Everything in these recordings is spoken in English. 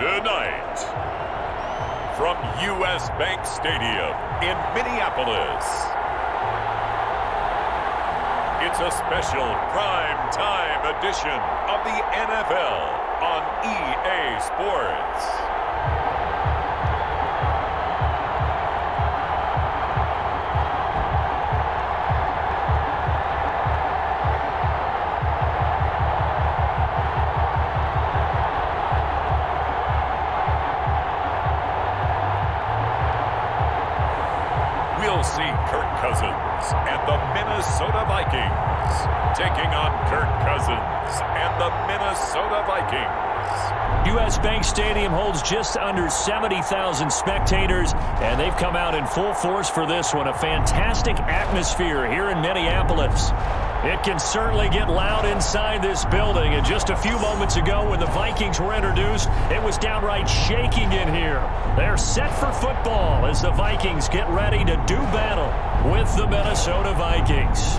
Tonight, from U.S. Bank Stadium in Minneapolis, it's a special prime time edition of the NFL on EA Sports. We'll see Kirk Cousins and the Minnesota Vikings taking on Kirk Cousins and the Minnesota Vikings. U.S. Bank Stadium holds just under 70,000 spectators, and they've come out in full force for this one. A fantastic atmosphere here in Minneapolis. It can certainly get loud inside this building, and just a few moments ago when the Vikings were introduced, it was downright shaking in here. They're set for football as the Vikings get ready to do battle with the Minnesota Vikings.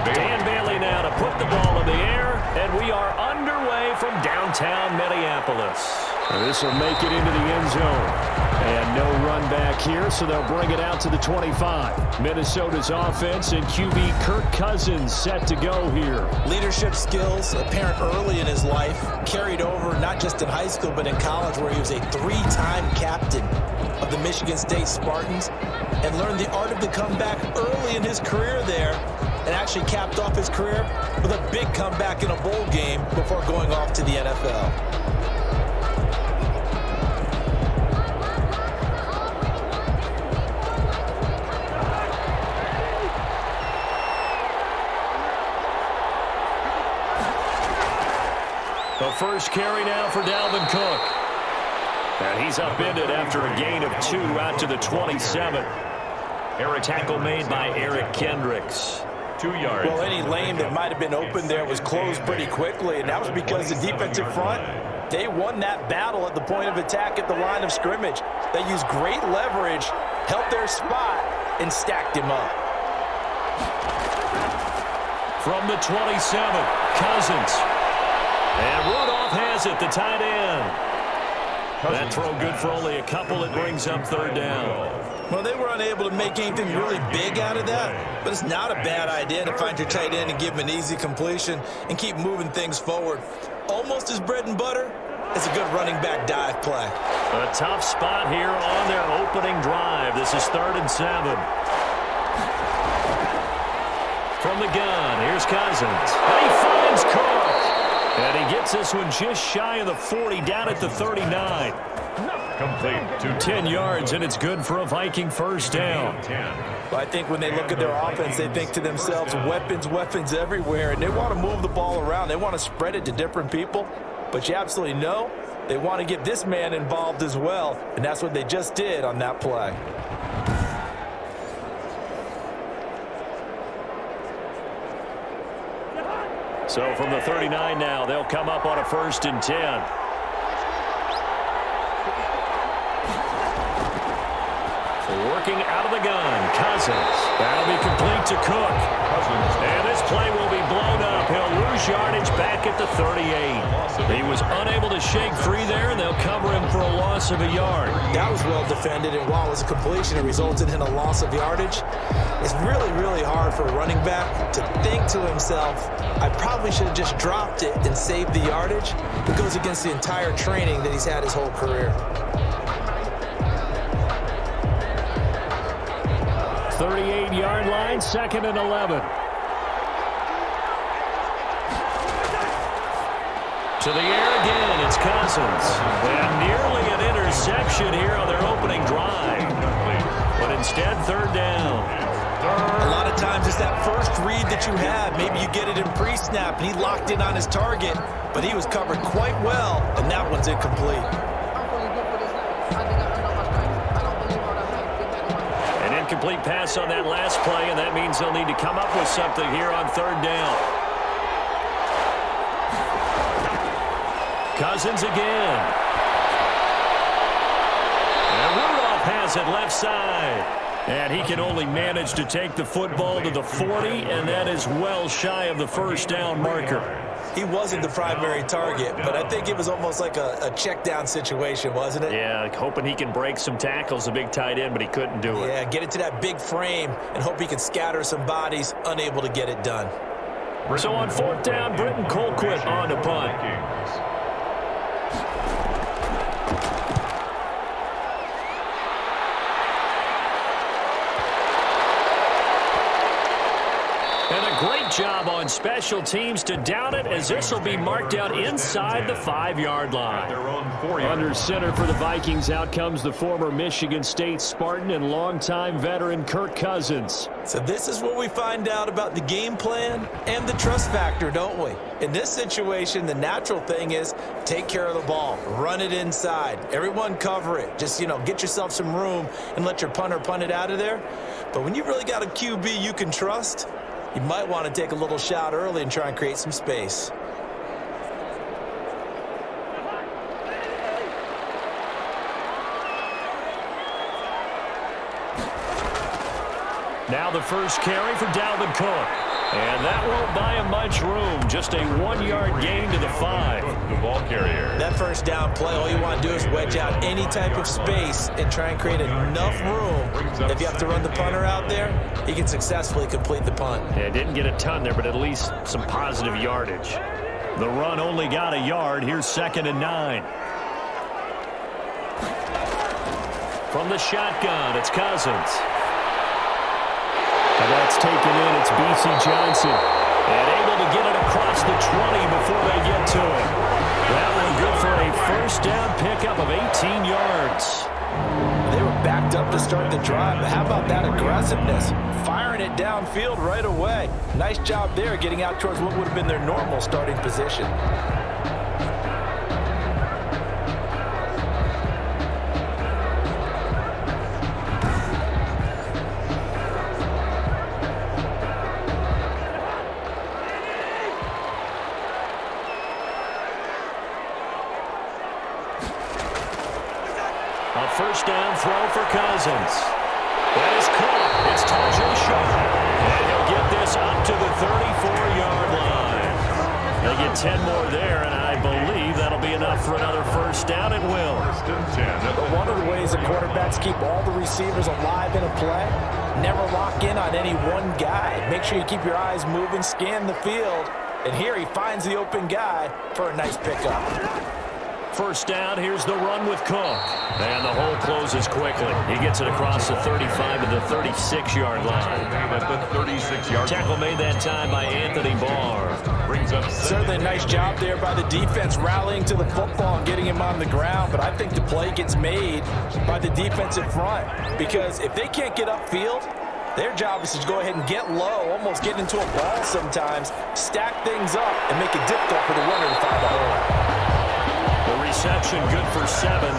Dan Bailey now to put the ball in the air, and we are underway from downtown Minneapolis. This will make it into the end zone. And no run back here, so they'll bring it out to the 25. Minnesota's offense and QB Kirk Cousins set to go here. Leadership skills apparent early in his life, carried over not just in high school but in college, where he was a three-time captain of the Michigan State Spartans and learned the art of the comeback early in his career there, and actually capped off his career with a big comeback in a bowl game before going off to the NFL. The first carry now for Dalvin Cook. And he's upended after a gain of 2 out to the 27. Air tackle made by Eric Kendricks. 2 yards. Well, any lane that might have been open there was closed pretty quickly, and that was because the defensive front, they won that battle at the point of attack at the line of scrimmage. They used great leverage, held their spot, and stacked him up. From the 27, Cousins. And Rudolph has it, the tight end. That throw good for only a couple. It brings up third down. Well, they were unable to make anything really big out of that, but it's not a bad idea to find your tight end and give him an easy completion and keep moving things forward. Almost as bread and butter as a good running back dive play. A tough spot here on their opening drive. This is 3rd and 7. From the gun, here's Cousins. And he finds Cook. And he gets this one just shy of the 40, down at the 39. Complete to 10 yards, and it's good for a Viking first down. Well, I think when they look at their offense, they think to themselves, weapons everywhere, and they want to move the ball around. They want to spread it to different people, but you absolutely know they want to get this man involved as well, and that's what they just did on that play. So from the 39 now, they'll come up on a 1st and 10. Working out of the gun, Cousins. That'll be complete to Cook. And this play will be blown up. He'll lose yardage back at the 38. He was unable to shake free there, and they'll cover him for a loss of a yard. That was well defended, and while it was a completion, it resulted in a loss of yardage. It's really, really hard for a running back to think to himself, I probably should have just dropped it and saved the yardage. It goes against the entire training that he's had his whole career. 38-yard line, 2nd and 11. To the air again, it's Cousins. And nearly an interception here on their opening drive. But instead, 3rd down. A lot of times it's that first read that you have. Maybe you get it in pre-snap, and he locked in on his target, but he was covered quite well, and that one's incomplete. incomplete pass on that last play, and that means they'll need to come up with something here on third down. Cousins again. And Rudolph has it left side. And he can only manage to take the football to the 40, and that is well shy of the first down marker. He wasn't the primary target, but I think it was almost like a check down situation, wasn't it? Yeah, hoping he can break some tackles, a big tight end, but he couldn't do it. Yeah, get it to that big frame and hope he can scatter some bodies, unable to get it done. So on fourth down, Britton Colquitt on to punt. Great job on special teams to down it, as this will be marked out inside the 5-yard line. Under center for the Vikings, out comes the former Michigan State Spartan and longtime veteran Kirk Cousins. So this is what we find out about the game plan and the trust factor, don't we? In this situation, the natural thing is take care of the ball, run it inside, everyone cover it. Just, get yourself some room and let your punter punt it out of there. But when you really got a QB you can trust, you might want to take a little shot early and try and create some space. Now the first carry for Dalvin Cook. And that won't buy him much room. Just a 1-yard gain to the 5. The ball carrier. That first down play, all you want to do is wedge out any type of space and try and create enough room. If you have to run the punter out there, he can successfully complete the punt. Yeah, didn't get a ton there, but at least some positive yardage. The run only got a yard. Here's 2nd and 9. From the shotgun, it's Cousins. And that's taken in. It's B.C. Johnson. And able to get it across the 20 before they get to it. That one good for a first down pickup of 18 yards. They were backed up to start the drive, but how about that aggressiveness? Firing it downfield right away. Nice job there getting out towards what would have been their normal starting position. A first down throw for Cousins. That is caught. It's Tajay Sharp. And he'll get this up to the 34-yard line. They get 10 more there, and I believe that'll be enough for another first down. It will. But one of the ways the quarterbacks keep all the receivers alive in a play, never lock in on any one guy. Make sure you keep your eyes moving, scan the field. And here he finds the open guy for a nice pickup. First down, here's the run with Cook. And the hole closes quickly. He gets it across the 35 to the 36-yard line. At the 36-yard Tackle made that time by Anthony Barr. Brings up certainly a nice job there by the defense rallying to the football and getting him on the ground. But I think the play gets made by the defensive front. Because if they can't get upfield, their job is to go ahead and get low, almost get into a ball sometimes, stack things up, and make it difficult for the runner to find a hole. The reception good for 7.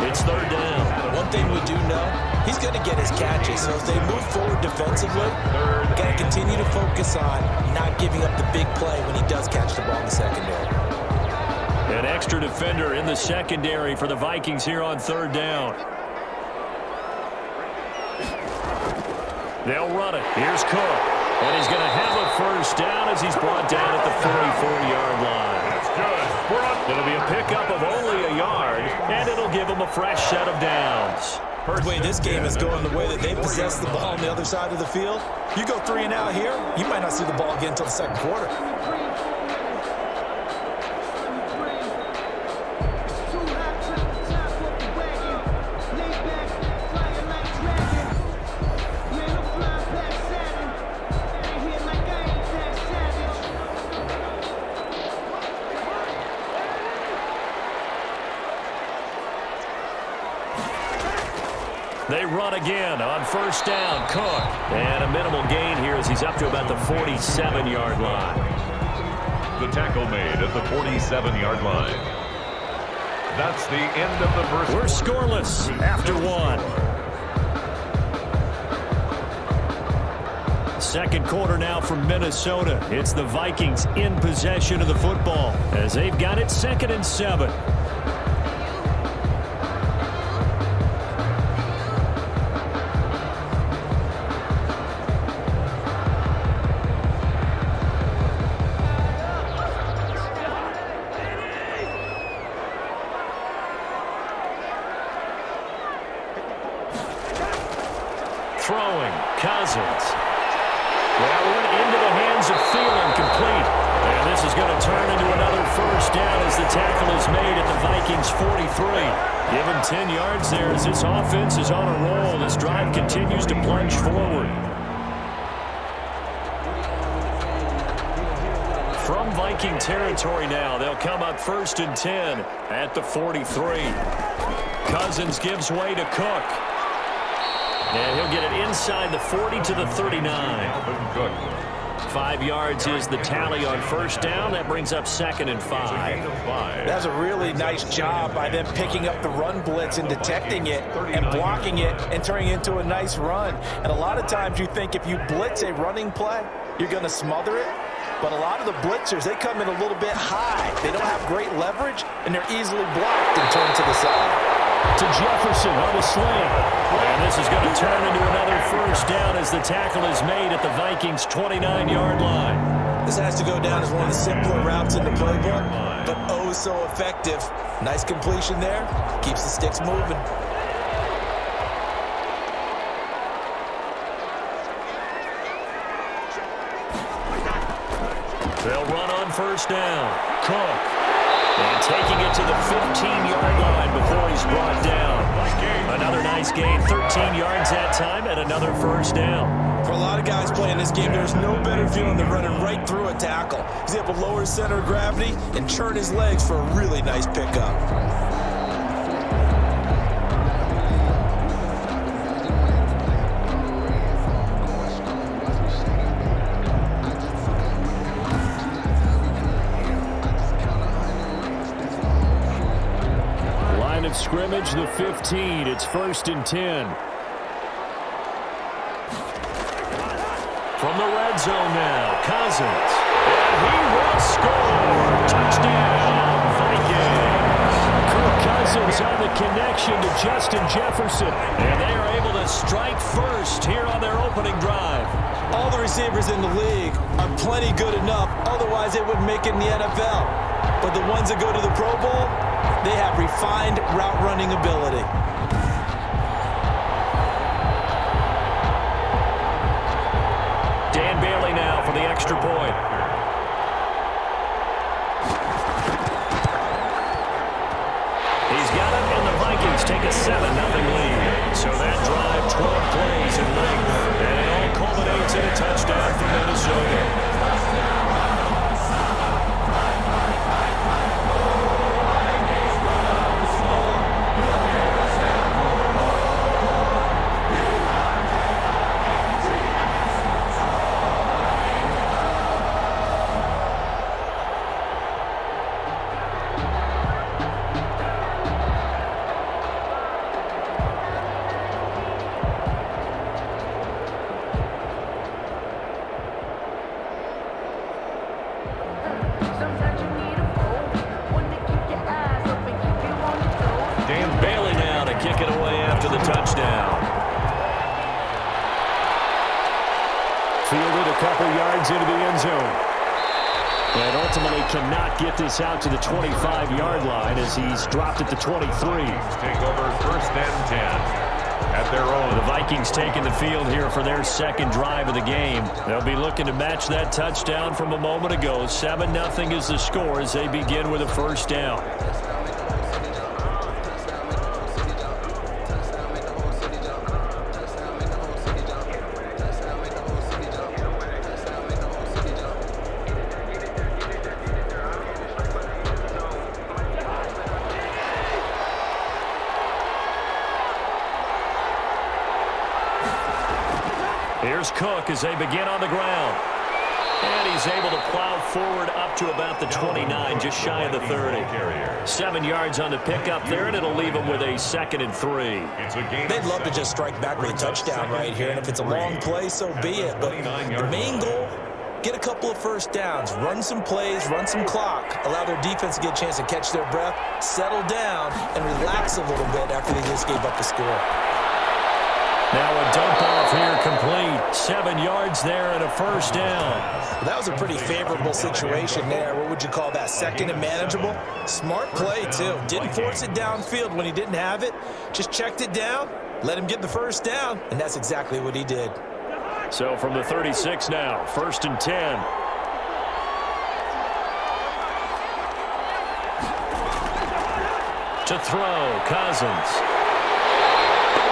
It's third down. One thing we do know, he's going to get his catches. So as they move forward defensively, got to continue to focus on not giving up the big play when he does catch the ball in the secondary. An extra defender in the secondary for the Vikings here on third down. They'll run it. Here's Cook. And he's going to have a first down as he's brought down at the 44-yard line. It'll be a pickup of only a yard, and it'll give them a fresh set of downs. The way this game is going, the way that they possess the ball on the other side of the field, you go 3 and out here, you might not see the ball again until the second quarter. They run again on first down. Cook. And a minimal gain here as he's up to about the 47-yard line. The tackle made at the 47-yard line. That's the end of the first. We're scoreless after 1. Second quarter now from Minnesota. It's the Vikings in possession of the football as they've got it 2nd and 7. Throwing, Cousins. That one into the hands of Thielen, complete. And this is going to turn into another first down as the tackle is made at the Vikings 43. Give him 10 yards there as this offense is on a roll. This drive continues to plunge forward. From Viking territory now, they'll come up 1st and 10 at the 43. Cousins gives way to Cook. And he'll get it inside the 40 to the 39. 5 yards is the tally on first down. That brings up 2nd and 5. That's a really nice job by them picking up the run blitz and detecting it and blocking it and turning it into a nice run. And a lot of times you think if you blitz a running play, you're going to smother it. But a lot of the blitzers, they come in a little bit high. They don't have great leverage, and they're easily blocked and turned to the side. To Jefferson on the sling. And this is going to turn into another first down as the tackle is made at the Vikings' 29-yard line. This has to go down as one of the simpler routes in the playbook, but oh so effective. Nice completion there. Keeps the sticks moving. They'll run on first down. Cook. And taking it to the 15-yard line before he's brought down. Another nice gain, 13 yards that time, and another first down. For a lot of guys playing this game, there's no better feeling than running right through a tackle. He's able to lower his center of gravity and turn his legs for a really nice pickup. Scrimmage, the 15. It's 1st and 10. From the red zone now, Cousins. And he will score. Touchdown, Vikings. Kirk Cousins on the connection to Justin Jefferson. And they are able to strike first here on their opening drive. All the receivers in the league are plenty good enough. Otherwise, they wouldn't make it in the NFL. But the ones that go to the Pro Bowl, they have refined route running ability. Dan Bailey now for the extra point. He's got it, and the Vikings take a 7-0 lead. So that drive, 12 plays in length, and it all culminates in a touchdown for Minnesota. Into the end zone. And ultimately cannot get this out to the 25-yard line as he's dropped at the 23. Take over 1st and 10 at their own. The Vikings taking the field here for their second drive of the game. They'll be looking to match that touchdown from a moment ago. 7-0 is the score as they begin with a first down. Here's Cook as they begin on the ground. And he's able to plow forward up to about the 29, just shy of the 30. 7 yards on the pickup there, and it'll leave him with a 2nd and 3. They'd love to just strike back with a touchdown right here, and if it's a long play, so be it. But the main goal, get a couple of first downs, run some plays, run some clock, allow their defense to get a chance to catch their breath, settle down, and relax a little bit after they just gave up the score. Now a dump off here complete. 7 yards there and a first down. That was a pretty favorable situation there. What would you call that? 2nd and manageable? Smart play, too. Didn't force it downfield when he didn't have it. Just checked it down, let him get the first down, and that's exactly what he did. So from the 36 now, 1st and 10. To throw, Cousins.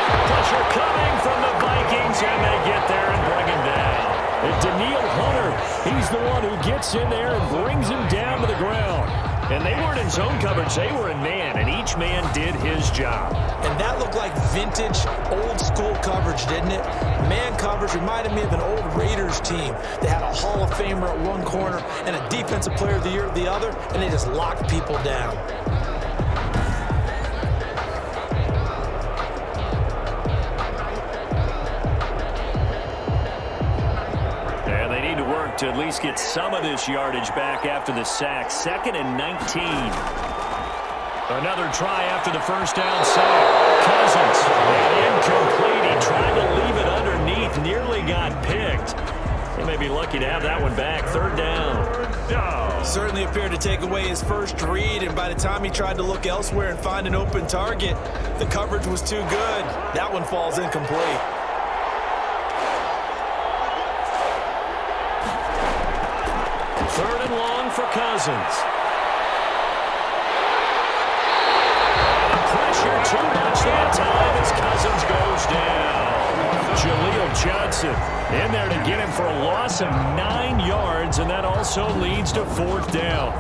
Pressure coming from the Vikings, and they get there and bring him down. And Daniil Hunter, he's the one who gets in there and brings him down to the ground. And they weren't in zone coverage, they were in man, and each man did his job. And that looked like vintage, old-school coverage, didn't it? Man coverage reminded me of an old Raiders team. They had a Hall of Famer at one corner and a Defensive Player of the Year at the other, and they just locked people down. To at least get some of this yardage back after the sack. 2nd and 19. Another try after the first down sack. Cousins. Incomplete. He tried to leave it underneath. Nearly got picked. They may be lucky to have that one back. 3rd down. Certainly appeared to take away his first read, and by the time he tried to look elsewhere and find an open target, the coverage was too good. That one falls incomplete. 3rd and long for Cousins. Pressure too much that time as Cousins goes down. Jaleel Johnson in there to get him for a loss of 9 yards, and that also leads to 4th down.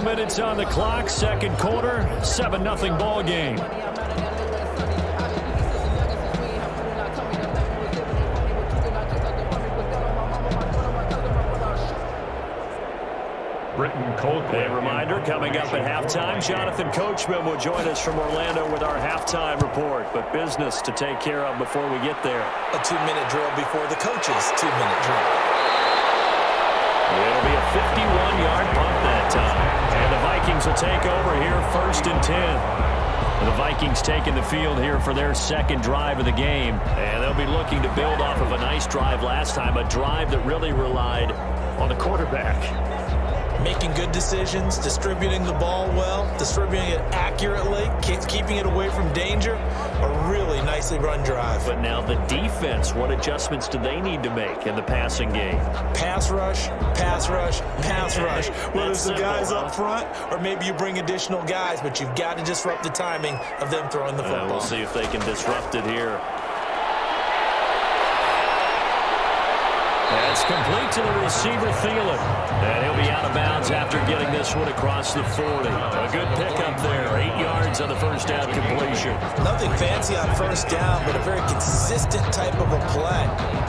Minutes on the clock, 2nd quarter, 7-0 ball game. A reminder, coming up at halftime, Jonathan Coachman will join us from Orlando with our halftime report, but business to take care of before we get there. A 2-minute drill before the coach's 2-minute drill. It'll be a 51-yard punt that time. And the Vikings will take over here 1st and 10. And the Vikings taking the field here for their 2nd drive of the game. And they'll be looking to build off of a nice drive last time, a drive that really relied on the quarterback. Making good decisions, distributing the ball well, distributing it accurately, keeping it away from danger. A really nicely run drive. But now the defense, what adjustments do they need to make in the passing game? Pass rush, pass rush, pass rush. Whether it's the guys up front or maybe you bring additional guys, but you've got to disrupt the timing of them throwing the football. We'll see if they can disrupt it here. That's complete to the receiver, Thielen. And he'll be out of bounds after getting this one across the 40. A good pickup there. 8 yards on the first down completion. Nothing fancy on first down, but a very consistent type of a play.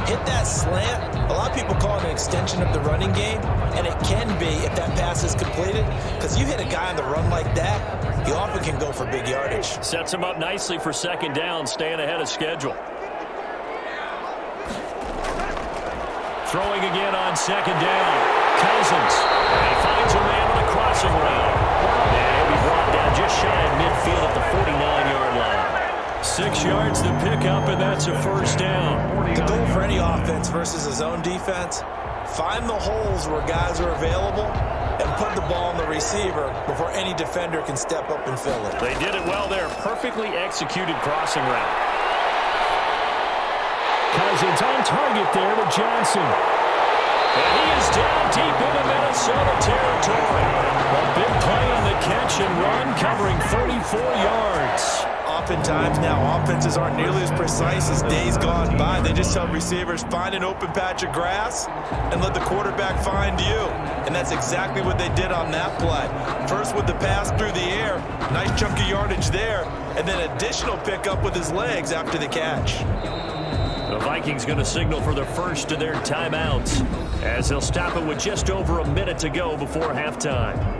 Hit that slant. A lot of people call it an extension of the running game, and it can be if that pass is completed, because you hit a guy on the run like that, you often can go for big yardage. Sets him up nicely for 2nd down, staying ahead of schedule. Throwing again on 2nd down. Cousins. And he finds a man on a crossing route. And he'll be brought down just shy of midfield at the 49-yard line. 6 yards to pick up, and that's a first down. The goal for any offense versus a zone defense, find the holes where guys are available and put the ball on the receiver before any defender can step up and fill it. They did it well there. Perfectly executed crossing route. Cousins on target there to Johnson. And he is down deep into Minnesota territory. A big play on the catch and run, covering 34 yards. Oftentimes now, offenses aren't nearly as precise as days gone by. They just tell receivers, find an open patch of grass and let the quarterback find you. And that's exactly what they did on that play. First with the pass through the air, nice chunk of yardage there, and then additional pickup with his legs after the catch. The Vikings going to signal for the first of their timeouts as they'll stop it with just over a minute to go before halftime.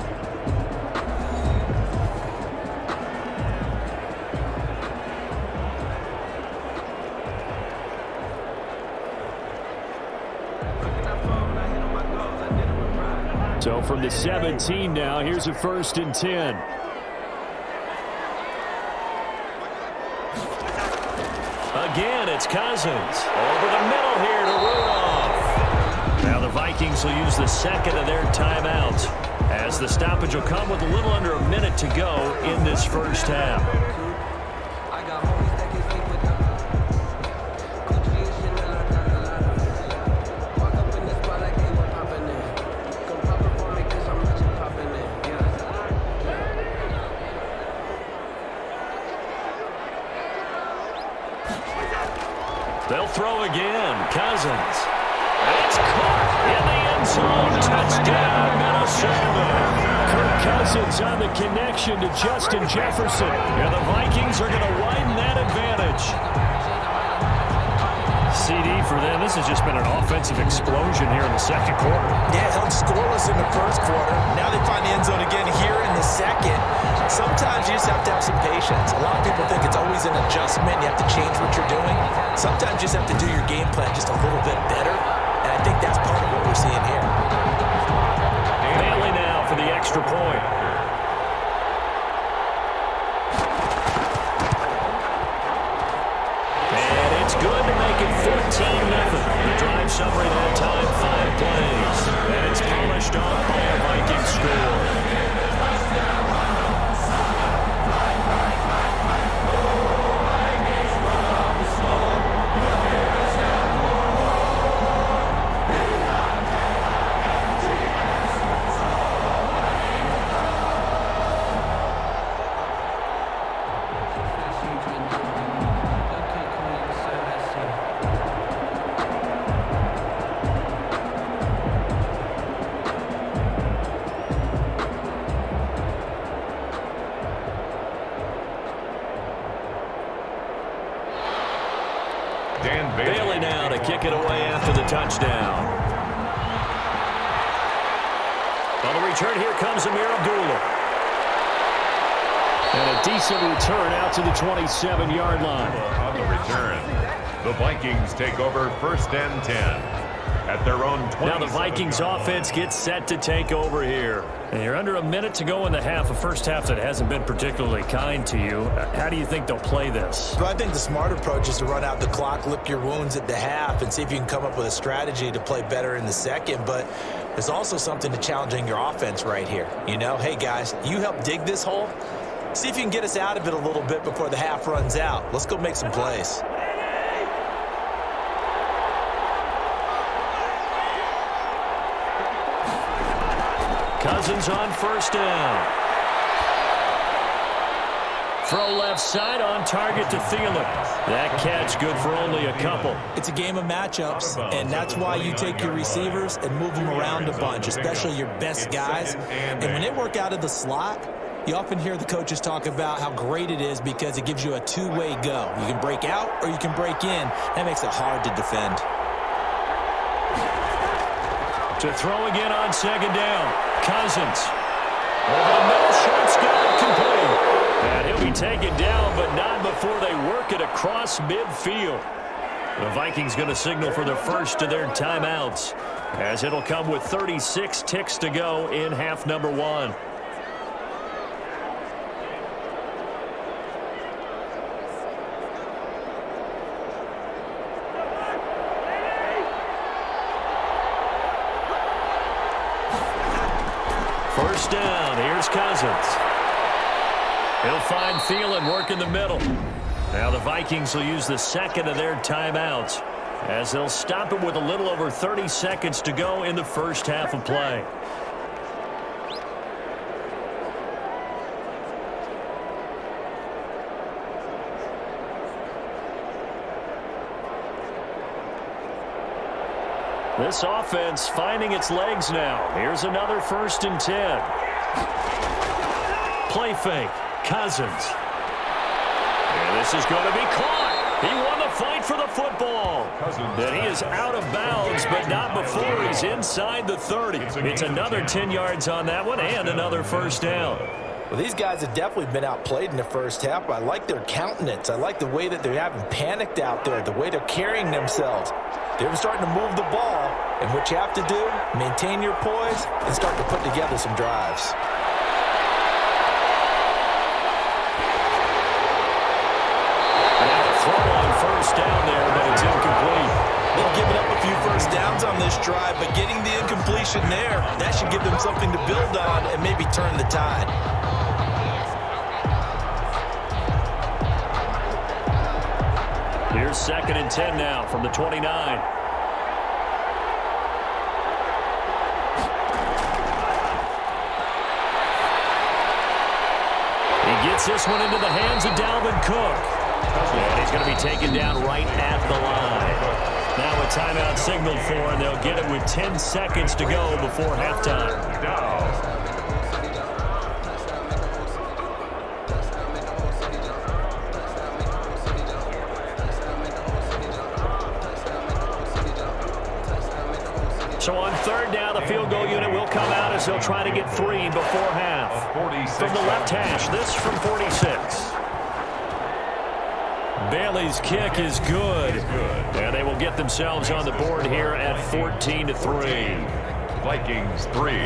So from the 17 now, here's a 1st and 10. Again, it's Cousins. Over the middle here to Rudolph. Now the Vikings will use the second of their timeouts as the stoppage will come with a little under a minute to go in this first half. They'll throw again. Cousins. It's caught in the end zone. Touchdown, Minnesota. Kirk Cousins on the connection to Justin Jefferson. And the Vikings are going to widen that advantage. CD for them. This has just been an offensive explosion here in the second quarter. Yeah, held scoreless in the first quarter. Now they find the end zone again here in the second. Sometimes you just have to have some patience. A lot of people think it's always an adjustment. You have to change what you're doing. Sometimes you just have to do your game plan just a little bit better. And I think that's part of what we're seeing here. Bailey now for the extra point. And it's good to make it 14-0. The drive summary that time, 5 plays. And it's polished off by a Vikings score. Bailey now to kick it away after the touchdown. On the return, here comes Amir Abdullah. And a decent return out to the 27-yard line. On the return, the Vikings take over 1st and 10 at their own 20. Now the Vikings offense gets set to take over here. And you're under a minute to go in the half, a first half that hasn't been particularly kind to you. How do you think they'll play this? Well, I think the smart approach is to run out the clock, lick your wounds at the half, and see if you can come up with a strategy to play better in the second. But there's also something to challenging your offense right here. You know, hey, guys, you help dig this hole. See if you can get us out of it a little bit before the half runs out. Let's go make some plays. Cousins on 1st down. Throw left side on target to Thielen. That catch good for only a couple. It's a game of matchups, and that's why you take your receivers and move them around a bunch, especially your best guys. And when they work out of the slot, you often hear the coaches talk about how great it is because it gives you a two-way go. You can break out or you can break in. That makes it hard to defend. To throw again on 2nd down. Cousins. Over the middle, short scout, complete. And he'll be taken down, but not before they work it across midfield. The Vikings going to signal for the first of their timeouts, as it'll come with 36 ticks to go in half number 1. First down, here's Cousins. He'll find Thielen working the middle. Now the Vikings will use the second of their timeouts as they'll stop it with a little over 30 seconds to go in the first half of play. This offense finding its legs now. Here's another 1st and 10. Play fake. Cousins. And this is going to be caught. He won the fight for the football. And he is out of bounds, but not before he's inside the 30. It's another 10 yards on that one and another 1st down. Well, these guys have definitely been outplayed in the first half, but I like their countenance. I like the way that they haven't panicked out there, the way they're carrying themselves. They're starting to move the ball, and what you have to do, maintain your poise and start to put together some drives. Throw on 1st down there, but it's incomplete. They've given up a few 1st downs on this drive, but getting the incompletion there, that should give them something to build on and maybe turn the tide. Here's 2nd and 10 now from the 29. He gets this one into the hands of Dalvin Cook. And he's going to be taken down right at the line. Now a timeout signaled for, and they'll get it with 10 seconds to go before halftime. So on 3rd down, the field goal unit will come out as they'll try to get 3 before half. From the left hash, this from 46. Bailey's kick is good. And they will get themselves on the board here at 14-3. Vikings 3.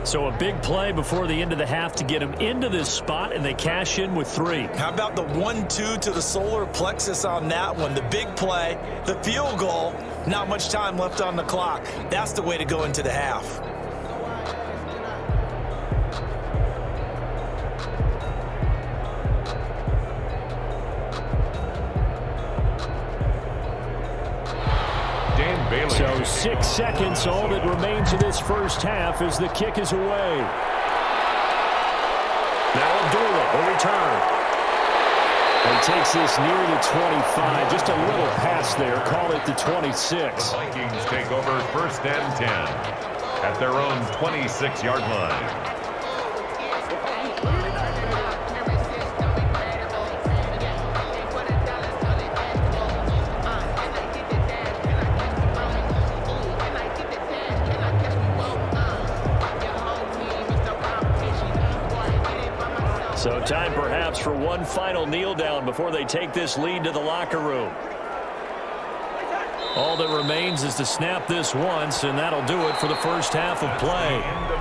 So a big play before the end of the half to get them into this spot, and they cash in with 3. How about the 1-2 to the solar plexus on that one? The big play, the field goal, not much time left on the clock. That's the way to go into the half. So 6 seconds, all that remains of this first half as the kick is away. Now Abdullah will return. He takes this near the 25. Just a little pass there. Call it the 26. The Vikings take over 1st and 10 at their own 26-yard line. So time perhaps for one final kneel down before they take this lead to the locker room. All that remains is to snap this once, and that'll do it for the first half of play.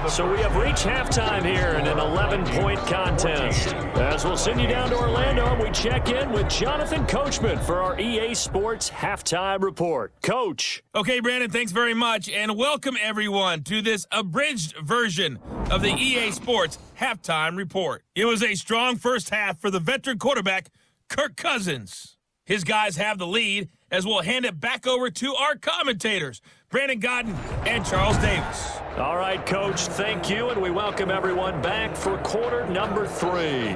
So we have reached halftime here in an 11-point contest. As we'll send you down to Orlando, we check in with Jonathan Coachman for our EA Sports Halftime Report. Coach. Okay, Brandon, thanks very much, and welcome everyone to this abridged version of the EA Sports Halftime Report. It was a strong first half for the veteran quarterback, Kirk Cousins. His guys have the lead, as we'll hand it back over to our commentators, Brandon Godden and Charles Davis. All right, Coach, thank you, and we welcome everyone back for quarter number 3.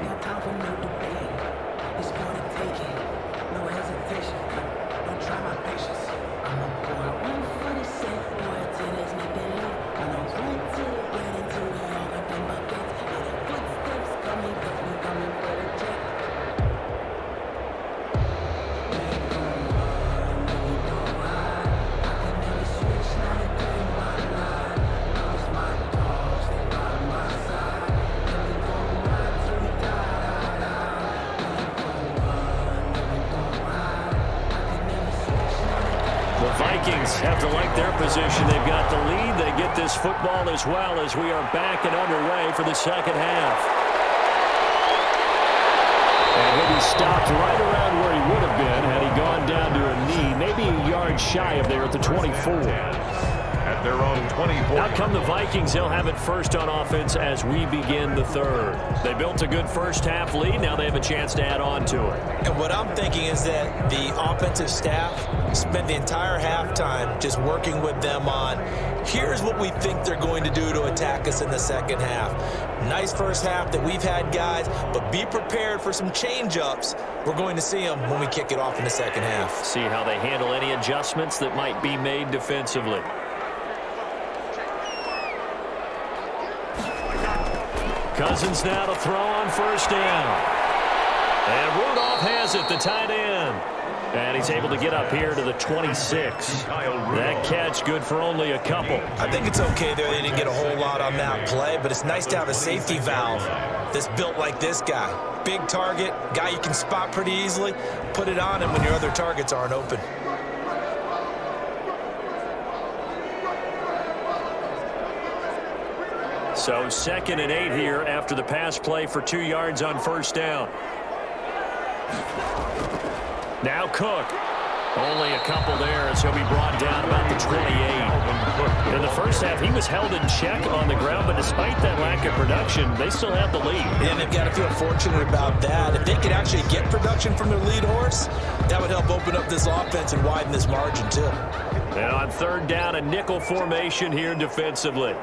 Vikings have to like their position. They've got the lead. They get this football as well as we are back and underway for the second half. And he'll be stopped right around where he would have been had he gone down to a knee, maybe a yard shy of there at the 24. At their own 24. Out come the Vikings. They'll have it first on offense as we begin the third. They built a good first half lead. Now they have a chance to add on to it. And what I'm thinking is that the offensive staff spent the entire halftime just working with them on Here's what we think they're going to do to attack us in the second half. Nice first half that we've had, guys, but be prepared for some change-ups. We're going to see them when we kick it off in the second half. See how they handle any adjustments that might be made defensively. Cousins now to throw on first down. And Rudolph has it, the tight end. And he's able to get up here to the 26. That catch good for only a couple. I think it's okay there. They didn't get a whole lot on that play, but it's nice to have a safety valve that's built like this guy. Big target, guy you can spot pretty easily. Put it on him when your other targets aren't open. So 2nd and 8 here after the pass play for 2 yards on first down. Now Cook. Only a couple there as he'll be brought down about the 28. In the first half, he was held in check on the ground, but despite that lack of production, they still have the lead. Yeah, they've got to feel fortunate about that. If they could actually get production from their lead horse, that would help open up this offense and widen this margin too. And on third down, a nickel formation here defensively.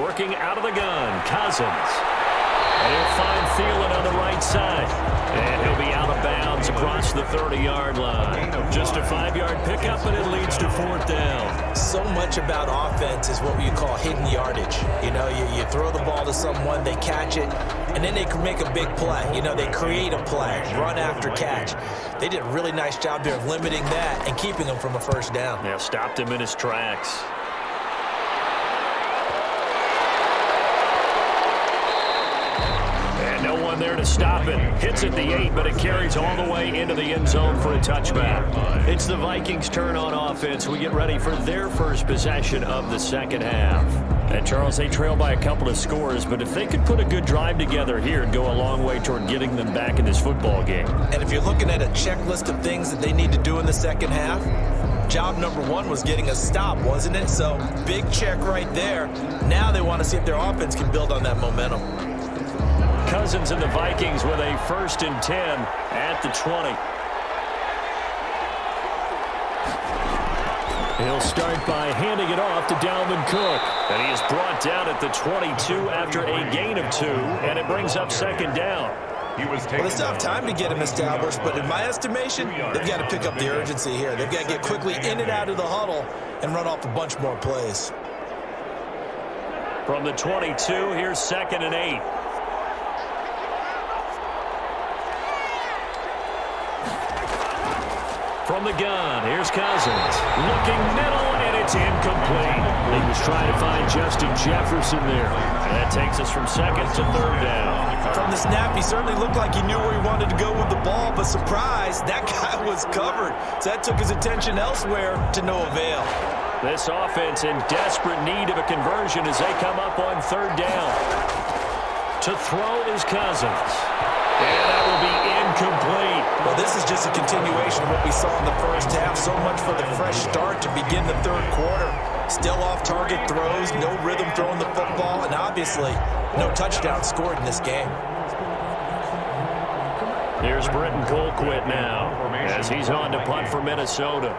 Working out of the gun, Cousins. And he'll find Thielen on the right side. And he'll be out of bounds across the 30-yard line. Just a 5-yard pickup, and it leads to fourth down. So much about offense is what you call hidden yardage. You know, you throw the ball to someone, they catch it, and then they can make a big play. You know, they create a play, run after catch. They did a really nice job there of limiting that and keeping him from a first down. Yeah, stopped him in his tracks. No one there to stop it. Hits at the 8, but it carries all the way into the end zone for a touchback. It's the Vikings' turn on offense. We get ready for their first possession of the second half. And, Charles, they trail by a couple of scores, but if they could put a good drive together here, it'd go a long way toward getting them back in this football game. And if you're looking at a checklist of things that they need to do in the second half, job number 1 was getting a stop, wasn't it? So, big check right there. Now they want to see if their offense can build on that momentum. Cousins and the Vikings with a 1st and 10 at the 20. He'll start by handing it off to Dalvin Cook. And he is brought down at the 22 after a gain of 2, and it brings up 2nd down. Well, they still have time to get him established, but in my estimation, they've got to pick up the urgency here. They've got to get quickly in and out of the huddle and run off a bunch more plays. From the 22, here's 2nd and 8. From the gun, here's Cousins. Looking middle, and it's incomplete. He was trying to find Justin Jefferson there. And that takes us from 2nd to 3rd down. From the snap, he certainly looked like he knew where he wanted to go with the ball, but surprise, that guy was covered. So that took his attention elsewhere to no avail. This offense in desperate need of a conversion as they come up on 3rd down. To throw is Cousins. And that will be incomplete. Well, this is just a continuation of what we saw in the first half. So much for the fresh start to begin the 3rd quarter. Still off-target throws, no rhythm throwing the football, and obviously no touchdown scored in this game. Here's Britton Colquitt now as he's on to punt for Minnesota.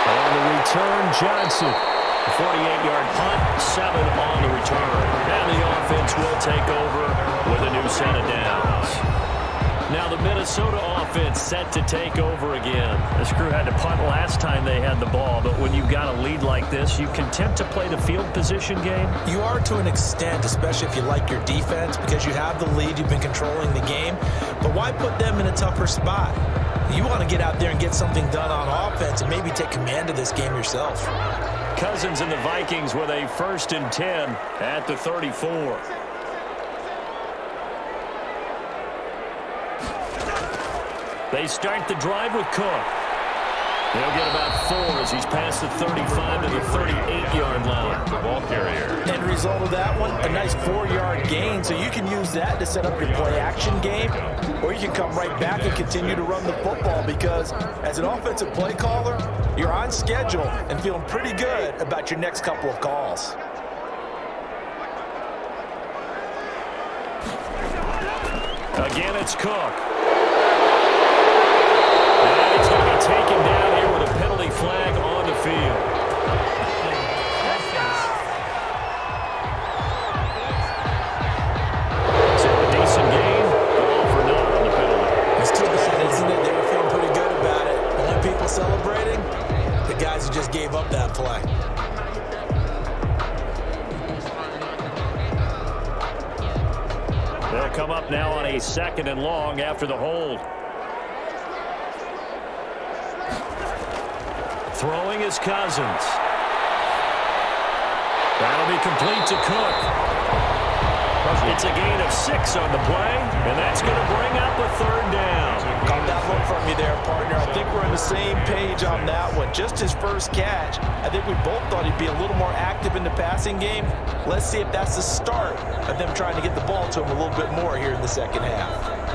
On the return, Johnson. 48-yard punt, 7 on the return. And the offense will take over with a new set of downs. Now the Minnesota offense set to take over again. This crew had to punt last time they had the ball, but when you've got a lead like this, you content to play the field position game? You are to an extent, especially if you like your defense, because you have the lead, you've been controlling the game. But why put them in a tougher spot? You want to get out there and get something done on offense and maybe take command of this game yourself. Cousins and the Vikings with a 1st and 10 at the 34. They start the drive with Cook. He'll get about 4 as he's past the 35 to the 38-yard line. The ball carrier. End result of that one, a nice 4-yard gain, so you can use that to set up your play-action game, or you can come right back and continue to run the football because as an offensive play caller, you're on schedule and feeling pretty good about your next couple of calls. Again, it's Cook. And he's going to be taken down here with a penalty flag on the field. So a decent game, but all for naught on the penalty. It's too bad, isn't it? They were feeling pretty good about it. Only people celebrating, the guys who just gave up that play. They'll come up now on a 2nd and long after the hold. Throwing is Cousins. That'll be complete to Cook. It's a gain of 6 on the play, and that's going to bring up a 3rd down. Caught that look from you there, partner. I think we're on the same page on that one. Just his first catch. I think we both thought he'd be a little more active in the passing game. Let's see if that's the start of them trying to get the ball to him a little bit more here in the second half.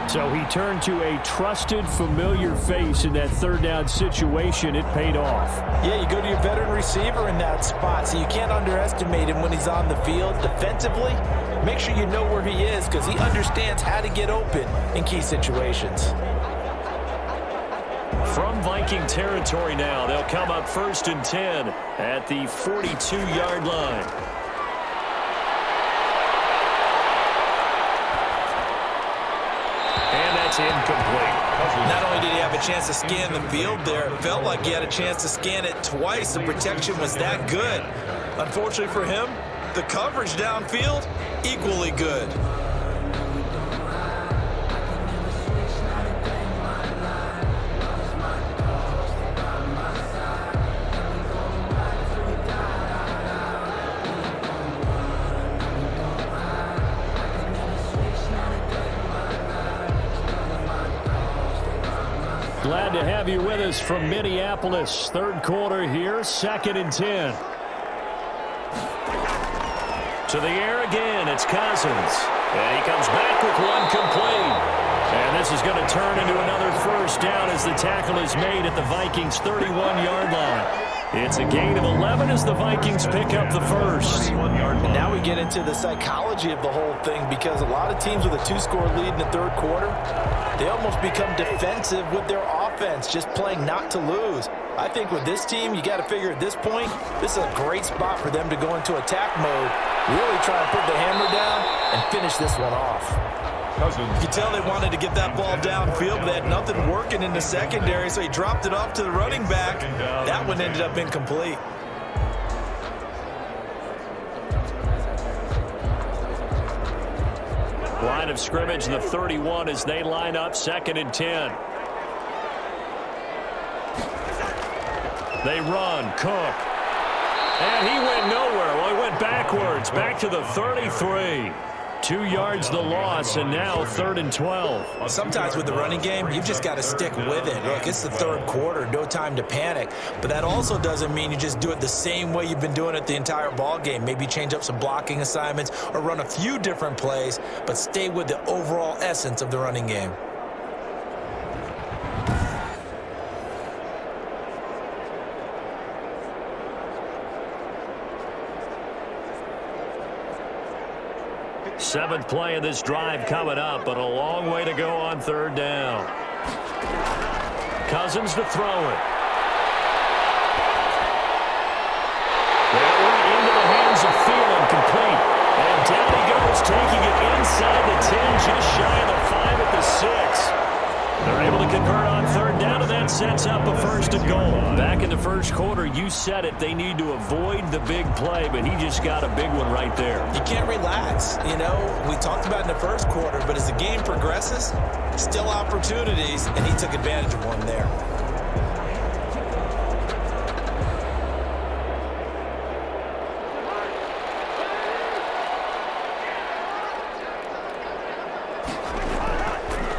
So he turned to a trusted, familiar face in that 3rd down situation. It paid off. Yeah, you go to your veteran receiver in that spot, so you can't underestimate him when he's on the field. Defensively, make sure you know where he is because he understands how to get open in key situations. From Viking territory now, they'll come up 1st and 10 at the 42-yard line. Incomplete. Not only did he have a chance to scan the field there, it felt like he had a chance to scan it twice. The protection was that good. Unfortunately for him, the coverage downfield, equally good. Glad to have you with us from Minneapolis. 3rd quarter here, 2nd and 10. To the air again, it's Cousins. And he comes back with one complete. And this is going to turn into another 1st down as the tackle is made at the Vikings' 31-yard line. It's a gain of 11 as the Vikings pick up the 1st. And now we get into the psychology of the whole thing because a lot of teams with a 2-score lead in the 3rd quarter, they almost become defensive with their offense, just playing not to lose. I think with this team, you got to figure at this point, this is a great spot for them to go into attack mode, really try and put the hammer down and finish this one off. You tell they wanted to get that ball downfield, but they had nothing working in the secondary, so he dropped it off to the running back. That one ended up incomplete. Line of scrimmage, the 31 as they line up 2nd and 10. They run, Cook. And he went nowhere. Well, he went backwards, back to the 33. 2 yards the loss, and now 3rd and 12. Sometimes with the running game, you've just got to stick with it. Look, it's the 3rd quarter, no time to panic. But that also doesn't mean you just do it the same way you've been doing it the entire ball game. Maybe change up some blocking assignments or run a few different plays, but stay with the overall essence of the running game. Seventh play of this drive coming up, but a long way to go on 3rd down. Cousins to throw it. That went into the hands of Thielen, complete. And down he goes, taking it inside the 10, just shy of the 5 at the 6. They're able to convert on 3rd down, and that sets up a 1st and goal. Back in the 1st quarter, you said it, they need to avoid the big play, but he just got a big one right there. You can't relax. You know, we talked about in the 1st quarter, but as the game progresses, still opportunities, and he took advantage of one there.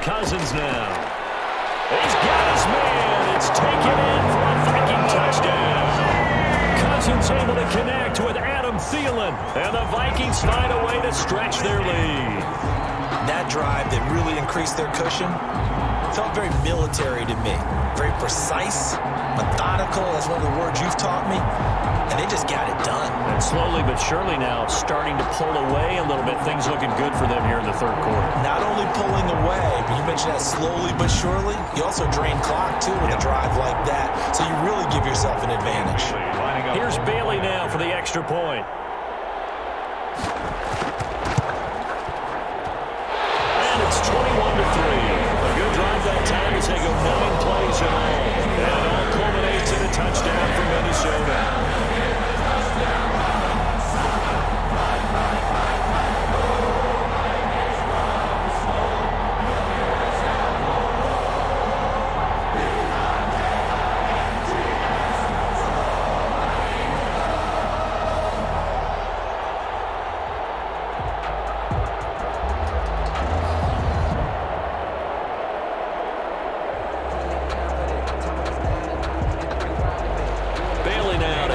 Cousins now. He's got his man. It's taken in for a Viking touchdown. Cousins able to connect with Adam Thielen, and the Vikings find a way to stretch their lead. That drive that really increased their cushion felt very military to me. Very precise, methodical, that's one of the words you've taught me, and they just got it done. And slowly but surely now starting to pull away a little bit. Things looking good for them here in the third quarter. Not only pulling away, but you mentioned that slowly but surely, you also drain clock too with a drive like that, so you really give yourself an advantage. Here's Bailey now for the extra point. And it's 21-3. A good drive that time as they go 9 plays in all. And it all culminates in a touchdown for Minnesota.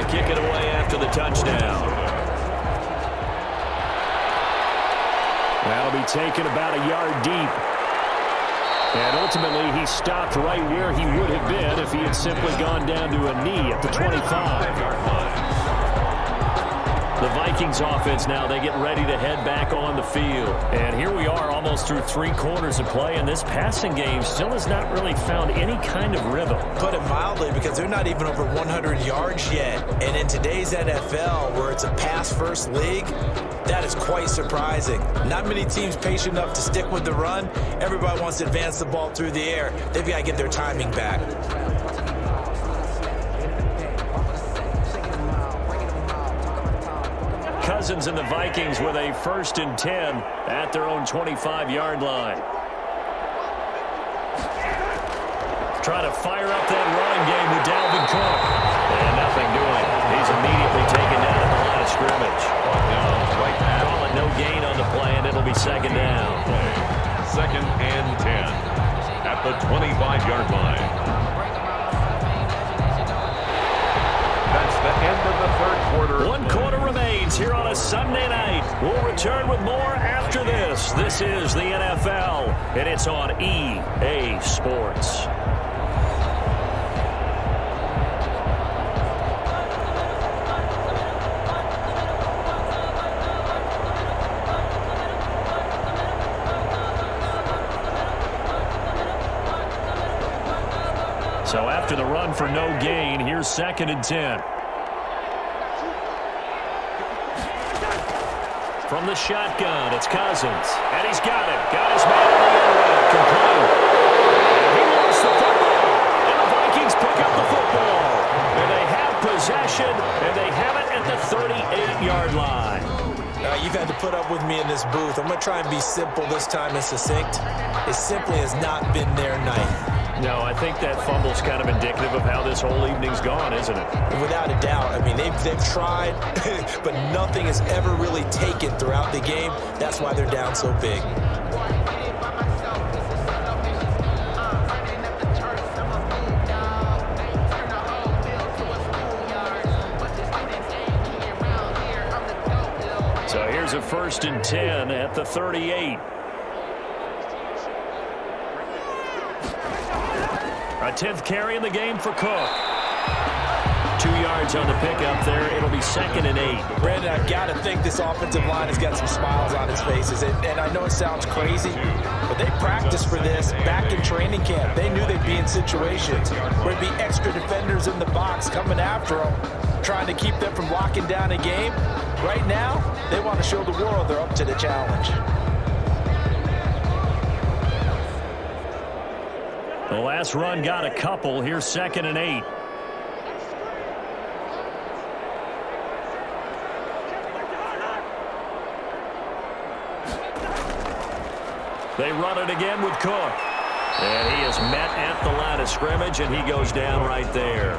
Kick it away after the touchdown. That'll be taken about a yard deep. And ultimately, he stopped right where he would have been if he had simply gone down to a knee at the 25-yard line. The Vikings offense now, they get ready to head back on the field. And here we are almost through 3 quarters of play, and this passing game still has not really found any kind of rhythm. Put it mildly, because they're not even over 100 yards yet. And in today's NFL, where it's a pass-first league, that is quite surprising. Not many teams patient enough to stick with the run. Everybody wants to advance the ball through the air. They've got to get their timing back. Cousins and the Vikings with a 1st and 10 at their own 25-yard line. Trying to fire up that running game with Dalvin Cook. And nothing doing. He's immediately taken down at the line of scrimmage. Call it no gain on the play, and it'll be 2nd down. 2nd and 10 at the 25-yard line. That's the end of the third quarter. 1 quarter remains here on a Sunday night. We'll return with more after this. This is the NFL, and it's on EA Sports. So after the run for no gain, here's 2nd and 10. From the shotgun, it's Cousins. And he's got it. Got his man on the end. Complete. He lost the football. And the Vikings pick up the football. And they have possession, and they have it at the 38-yard line. You've had to put up with me in this booth. I'm going to try and be simple this time and succinct. It simply has not been their night. No, I think that fumble's kind of indicative of how this whole evening's gone, isn't it? Without a doubt. I mean, they've tried, but nothing has ever really taken throughout the game. That's why they're down so big. So here's a 1st and 10 at the 38. A 10th carry in the game for Cook. 2 yards on the pickup there. It'll be 2nd and 8. Brandon, I've got to think this offensive line has got some smiles on its faces. And I know it sounds crazy, but they practiced for this back in training camp. They knew they'd be in situations where there'd be extra defenders in the box coming after them, trying to keep them from locking down a game. Right now, they want to show the world they're up to the challenge. The last run got a couple. Here's 2nd and 8. They run it again with Cook. And he is met at the line of scrimmage, and he goes down right there.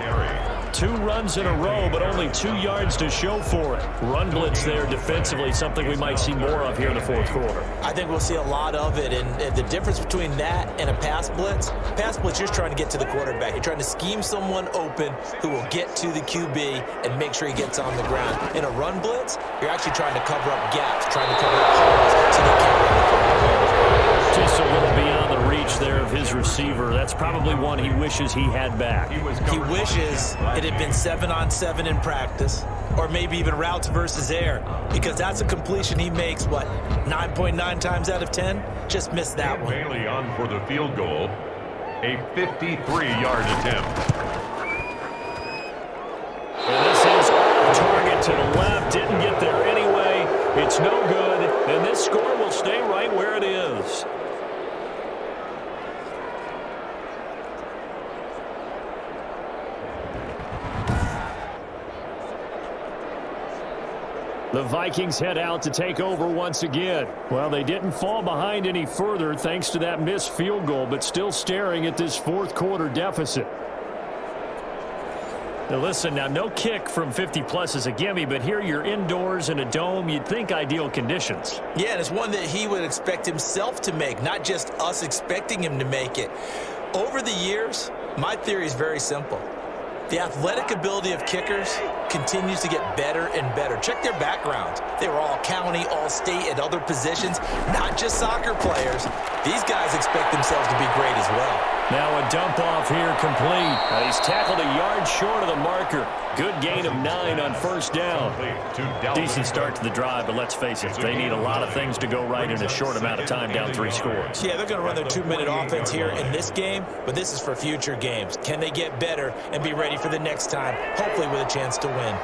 2 runs in a row, but only 2 yards to show for it. Run blitz there defensively, something we might see more of here in the fourth quarter. I think we'll see a lot of it, and the difference between that and a pass blitz, you're just trying to get to the quarterback. You're trying to scheme someone open who will get to the QB and make sure he gets on the ground. In a run blitz, you're actually trying to cover up gaps, trying to cover up holes so they can't run the football. Just a little beyond the reach there of his receiver. That's probably one he wishes he had back. He wishes it had been 7-on-7 in practice, or maybe even routes versus air, because that's a completion he makes, 9.9 times out of 10? Just missed that one. Bailey on for the field goal, a 53-yard attempt. And this is off target to the left. Didn't get there anyway. It's no good, and this score will stay right where it is. The Vikings head out to take over once again. Well, they didn't fall behind any further thanks to that missed field goal, but still staring at this fourth quarter deficit. Now listen, no kick from 50-plus is a gimme, but here you're indoors in a dome. You'd think ideal conditions. Yeah, and it's one that he would expect himself to make, not just us expecting him to make it. Over the years, my theory is very simple. The athletic ability of kickers continues to get better and better. Check their backgrounds. They were all county, all state, at other positions, not just soccer players. These guys expect themselves to be great as well. Now a dump off here complete. He's tackled a yard short of the marker. Good gain of 9 on first down. Decent start to the drive, but let's face it, they need a lot of things to go right in a short amount of time, down 3 scores. Yeah, they're going to run their 2-minute offense here in this game, but this is for future games. Can they get better and be ready for the next time, hopefully with a chance to win?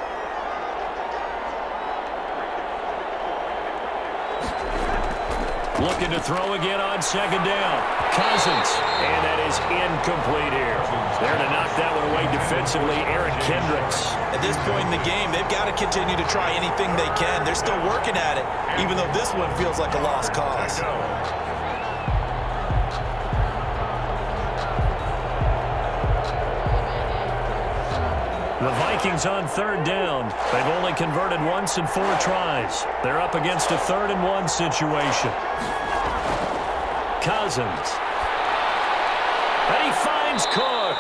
Looking to throw again on second down. Cousins, and that is incomplete here. There to knock that one away defensively, Eric Kendricks. At this point in the game, they've got to continue to try anything they can. They're still working at it, even though this one feels like a lost cause. The Vikings on third down. They've only converted once in 4 tries. They're up against a 3rd-and-1 situation. Cousins. And he finds Cook.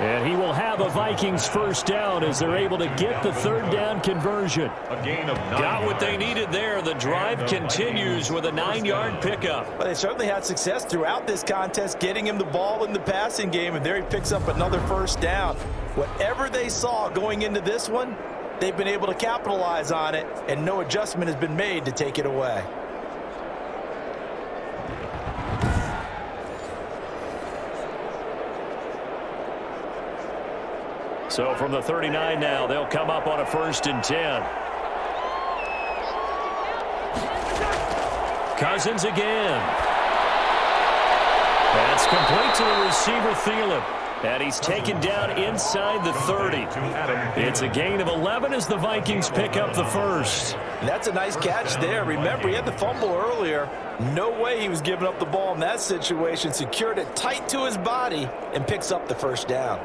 And he will have a Vikings first down as they're able to get the 3rd down conversion. A gain of 9. Got what they needed there. The drive continues with a 9-yard pickup. Well, they certainly had success throughout this contest, getting him the ball in the passing game, and there he picks up another first down. Whatever they saw going into this one, they've been able to capitalize on it, and no adjustment has been made to take it away. So from the 39 now, they'll come up on a 1st and 10. Cousins again. That's complete to the receiver, Thielen. And he's taken down inside the 30. It's a gain of 11 as the Vikings pick up the first. That's a nice catch there. Remember, he had the fumble earlier. No way he was giving up the ball in that situation. Secured it tight to his body and picks up the first down.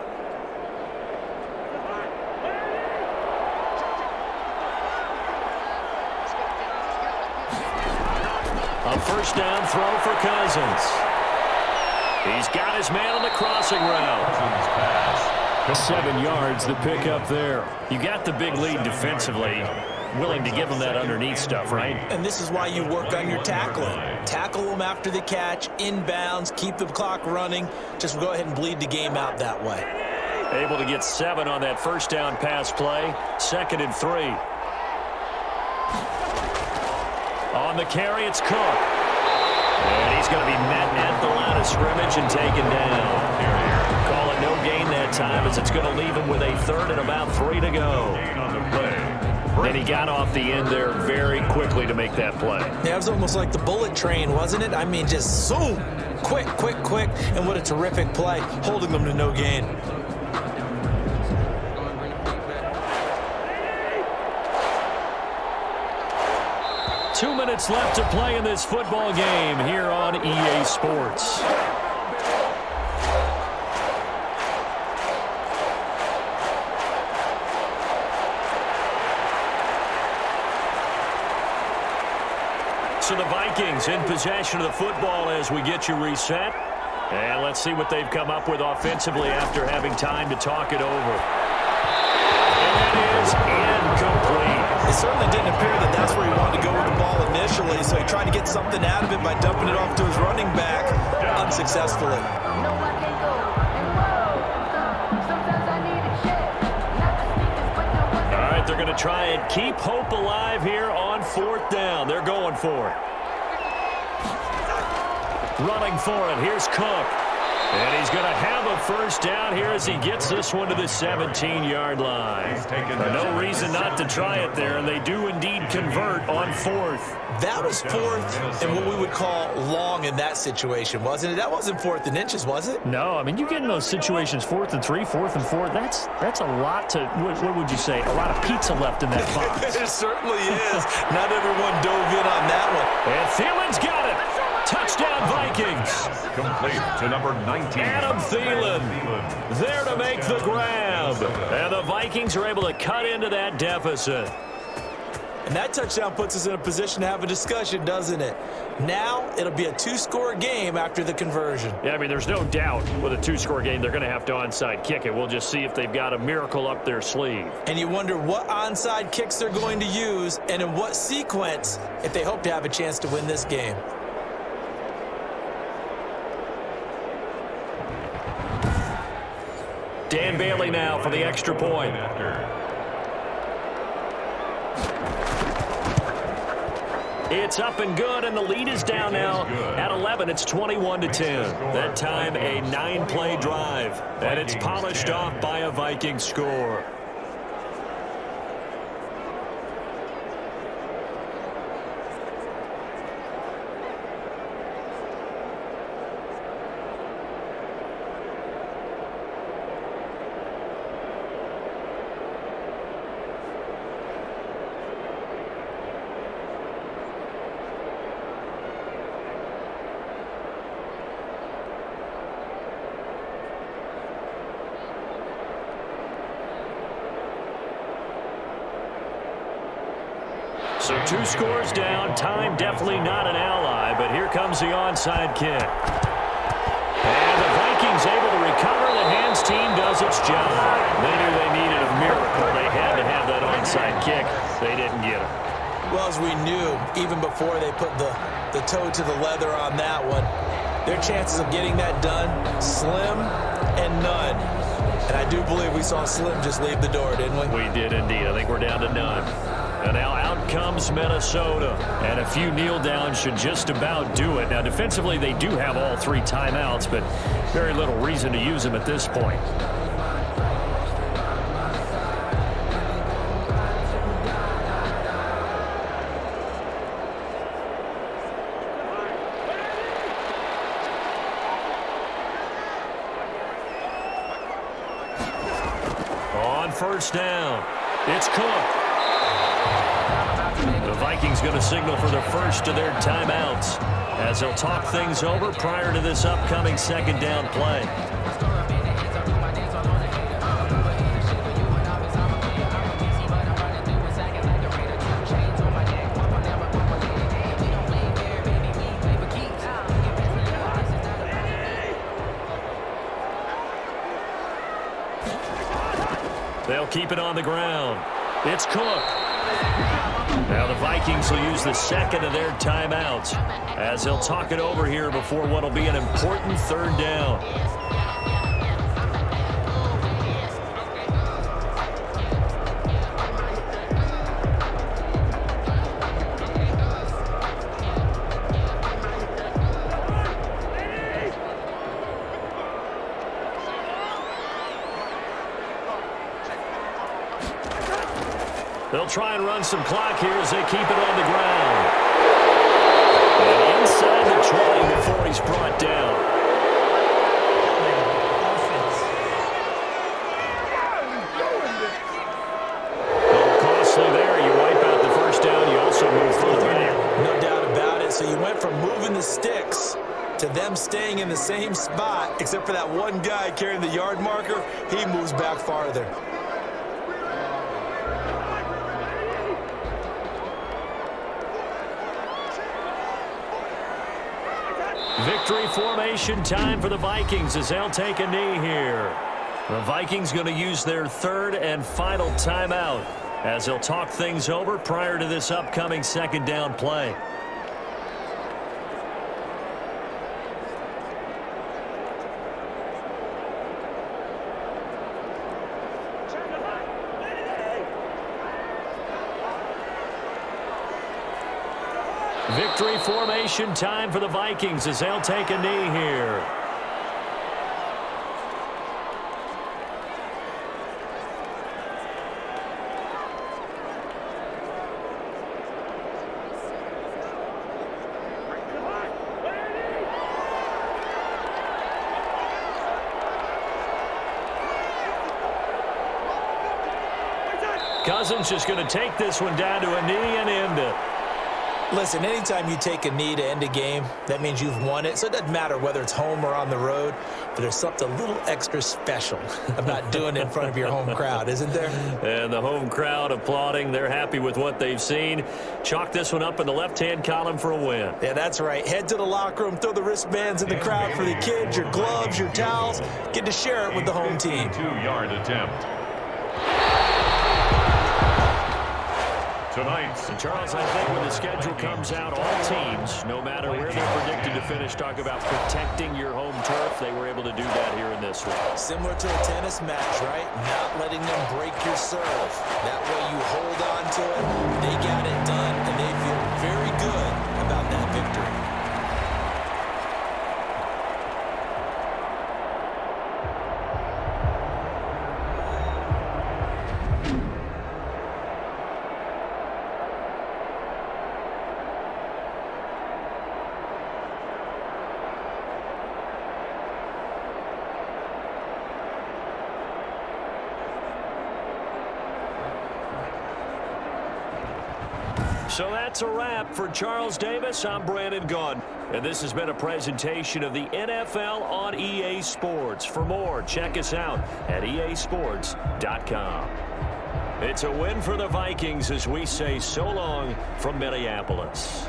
A first down throw for Cousins. He's got his man on the crossing route. 7 yards, the pickup there. You got the big lead defensively. Willing to give him that underneath stuff, right? And this is why you work on your tackling. Tackle them after the catch, inbounds, keep the clock running. Just go ahead and bleed the game out that way. Able to get 7 on that first down pass play. 2nd and 3. On the carry, it's Cook. And he's going to be met at the line of scrimmage and taken down. Call it no gain that time as it's going to leave him with a 3rd and about 3 to go. And he got off the end there very quickly to make that play. Yeah, it was almost like the bullet train, wasn't it? I mean, just zoom. Quick, quick, quick. And what a terrific play, holding them to no gain. Two minutes left to play in this football game here on EA Sports. So the Vikings in possession of the football as we get you reset. And let's see what they've come up with offensively after having time to talk it over. And it is incomplete. It certainly didn't appear that that's where he wanted to go with the ball initially, so he tried to get something out of it by dumping it off to his running back unsuccessfully. All right, they're going to try and keep hope alive here on 4th down. They're going for it. Running for it. Here's Cook. And he's going to have a first down here as he gets this one to the 17-yard line. No reason not to try it there, and they do indeed convert on 4th. That was 4th and what we would call long in that situation, wasn't it? That wasn't 4th and inches, was it? No, I mean, you get in those situations 4th and 3, 4th and 4. That's a lot to, what would you say, a lot of pizza left in that box. It certainly is. Not everyone dove in on that one. And Thielen's got it. Touchdown, Vikings. Complete to number 19. Adam Thielen there to make the grab. And the Vikings are able to cut into that deficit. And that touchdown puts us in a position to have a discussion, doesn't it? Now it'll be a 2-score game after the conversion. Yeah, I mean, there's no doubt with a 2-score game they're going to have to onside kick it. We'll just see if they've got a miracle up their sleeve. And you wonder what onside kicks they're going to use and in what sequence if they hope to have a chance to win this game. Dan Bailey now for the extra point. It's up and good, and the lead is down now at 11. It's 21-10. That time, a 9-play drive, and it's polished off by a Vikings score. So 2 scores down. Time definitely not an ally, but here comes the onside kick. And the Vikings able to recover. The hands team does its job. They knew they needed a miracle. They had to have that onside kick. They didn't get it. Well, as we knew, even before they put the toe to the leather on that one, their chances of getting that done, slim and none. And I do believe we saw Slim just leave the door, didn't we? We did indeed. I think we're down to none. And now out comes Minnesota. And a few kneel downs should just about do it. Now, defensively, they do have all 3 timeouts, but very little reason to use them at this point. On first down, it's Cook. The Vikings going to signal for the first of their timeouts as they'll talk things over prior to this upcoming 2nd down play. They'll keep it on the ground. It's Cook. Now the Vikings will use the 2nd of their timeouts as they'll talk it over here before what will be an important 3rd down. They'll try and run some clock here as they keep it on the ground. And inside the 20 before he's brought down. A little costly there. You wipe out the first down. You also move further. No doubt about it. So you went from moving the sticks to them staying in the same spot, except for that one guy carrying the yard marker. He moves back farther. Victory formation time for the Vikings as they'll take a knee here. The Vikings going to use their third and final timeout as they'll talk things over prior to this upcoming second down play. Victory formation time for the Vikings as they'll take a knee here. Cousins just going to take this one down to a knee and end it. Listen, anytime you take a knee to end a game, that means you've won it. So it doesn't matter whether it's home or on the road, but there's something a little extra special about doing it in front of your home crowd, isn't there? And the home crowd applauding. They're happy with what they've seen. Chalk this one up in the left-hand column for a win. Yeah, that's right. Head to the locker room, throw the wristbands in the crowd for the kids, your gloves, your towels. Get to share it with the home team. 2-yard attempt. Tonight's Charles, I think when the schedule comes out, all teams, no matter where they're predicted to finish, talk about protecting your home turf. They were able to do that here in this one. Similar to a tennis match, right? Not letting them break your serve. That way you hold on to it. They got it done, and they feel very good about that victory. So that's a wrap for Charles Davis. I'm Brandon Gunn, and this has been a presentation of the NFL on EA Sports. For more, check us out at easports.com. It's a win for the Vikings as we say so long from Minneapolis.